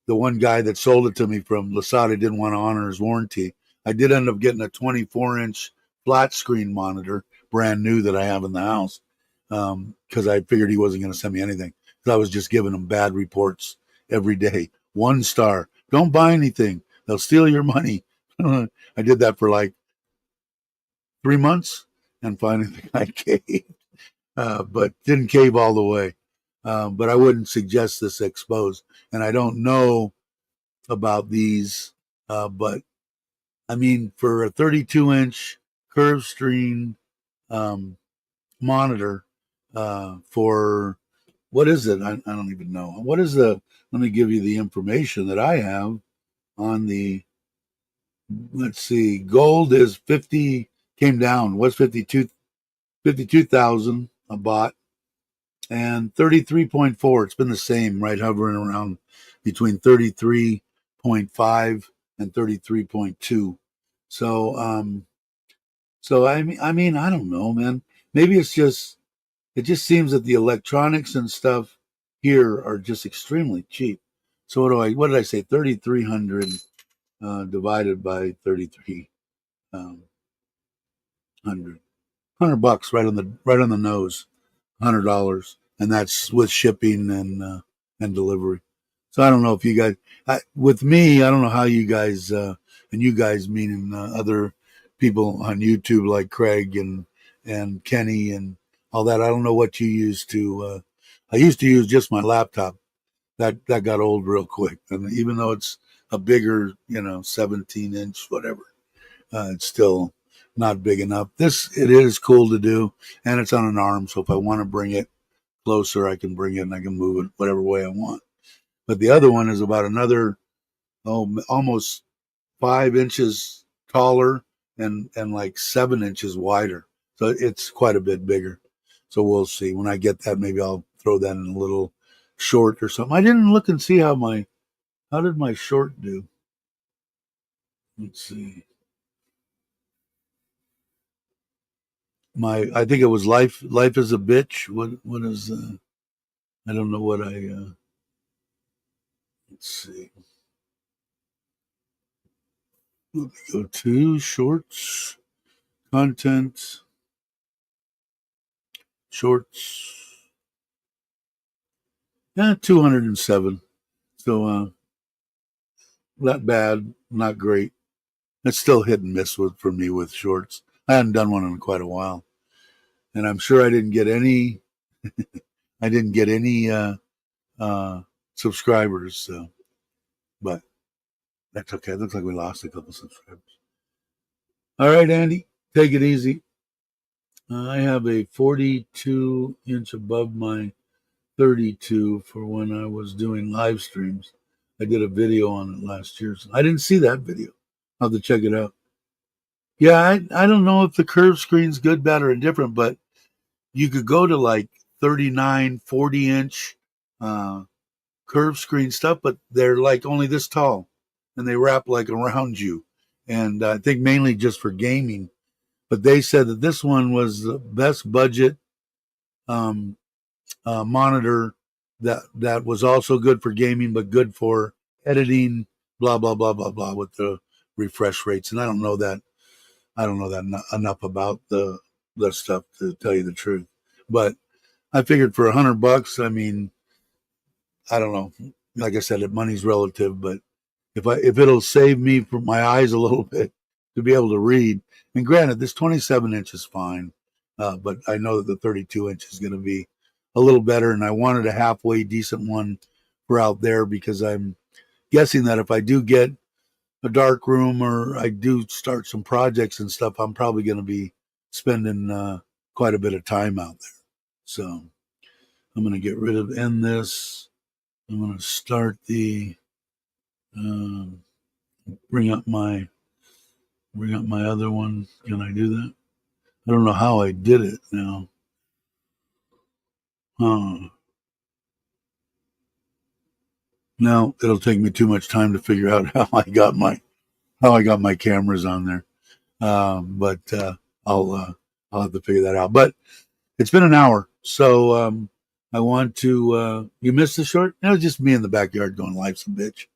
one guy that sold it to me from Lasada didn't want to honor his warranty. I did end up getting a 24-inch flat screen monitor, brand new, that I have in the house, because I figured he wasn't going to send me anything. I was just giving them bad reports every day. 1 star. Don't buy anything. They'll steal your money. I did that for like 3 months, and finally I caved, but didn't cave all the way. But I wouldn't suggest this exposed. And I don't know about these, but I mean, for a 32-inch curved screen um, monitor, for what is it? I don't even know. What is the? Let me give you the information that I have on the. Let's see. Gold is 50. Came down. Was 52,000 a bought, and 33.4. It's been the same, right? Hovering around between 33.5 and 33.2. So, I mean, I don't know, man. Maybe it just seems that the electronics and stuff here are just extremely cheap. So what did I say? 3,300 divided by 3,300, $100 right on the nose, $100, and that's with shipping and delivery. So I don't know if you guys, with me, I don't know how you guys, and you guys meaning other people on YouTube like Craig and Kenny and all that. I don't know what you use to. I used to use just my laptop. That got old real quick, and even though it's a bigger, 17-inch, whatever, it's still not big enough. It is cool to do, and it's on an arm. So if I want to bring it closer, I can bring it and I can move it whatever way I want. But the other one is about another almost 5 inches taller and like 7 inches wider. So it's quite a bit bigger. So we'll see. When I get that, maybe I'll throw that in a little short or something. I didn't look and see how did my short do? Let's see. I think it was life is a bitch. What is I don't know what I let's see. Let me go to shorts, content, shorts. Yeah, 207. So not bad, not great. It's still hit and miss for me with shorts. I hadn't done one in quite a while, and I'm sure I didn't get any. I didn't get any uh, subscribers. So, but that's okay. It looks like we lost a couple subscribers. All right, Andy, take it easy. I have a 42 inch above my 32 for when I was doing live streams. I did a video on it last year. So I didn't see that video. I'll have to check it out. Yeah, I don't know if the curved screen's good, bad, or indifferent, but you could go to like 39, 40-inch curved screen stuff, but they're like only this tall and they wrap like around you. And I think mainly just for gaming. But they said that this one was the best budget um, monitor that was also good for gaming, but good for editing, blah, blah, blah, blah, blah, with the refresh rates. And I don't know that enough about the stuff to tell you the truth. But I figured for $100, I mean, I don't know. Like I said, money's relative, but if it'll save me from my eyes a little bit to be able to read, and granted, this 27-inch is fine, but I know that the 32-inch is going to be a little better, and I wanted a halfway decent one for out there because I'm guessing that if I do get a dark room or I do start some projects and stuff, I'm probably going to be spending quite a bit of time out there. So I'm going to get rid of end this. I'm going to start the um, bring up my other one. Can I do that? I don't know how I did it now. Now it'll take me too much time to figure out how I got my cameras on there. But I'll have to figure that out. But it's been an hour, so I want to. You missed the short? It was just me in the backyard going, "Life's a bitch,"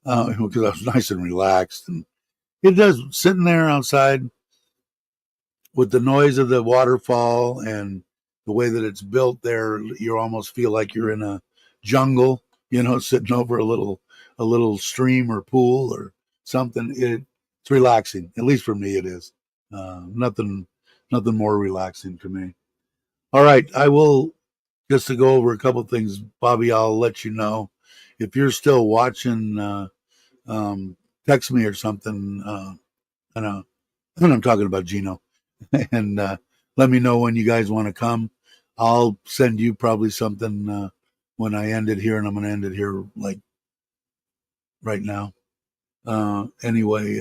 because I was nice and relaxed, and it does sitting there outside with the noise of the waterfall and the way that it's built there. You almost feel like you're in jungle, sitting over a little stream or pool or something. It's relaxing. At least for me, it is. Nothing more relaxing for me. All right, I will just to go over a couple of things, Bobby. I'll let you know if you're still watching. Text me or something. I know when I'm talking about Gino, and let me know when you guys want to come. I'll send you probably something when I end it here, and I'm going to end it here like right now. Anyway,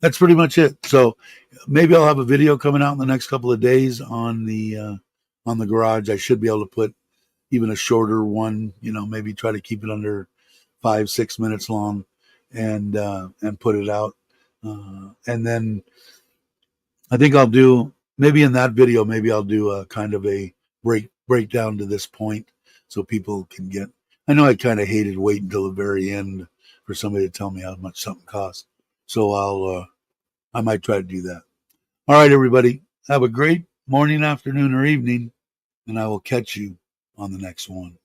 that's pretty much it. So maybe I'll have a video coming out in the next couple of days on the garage. I should be able to put even a shorter one. Maybe try to keep it under 5-6 minutes long, and put it out. And then I think I'll do maybe in that video. Maybe I'll do a kind of a breakdown to this point, so people can get. I know I kind of hated waiting until the very end for somebody to tell me how much something costs. So I might try to do that. All right, everybody, have a great morning, afternoon, or evening, and I will catch you on the next one.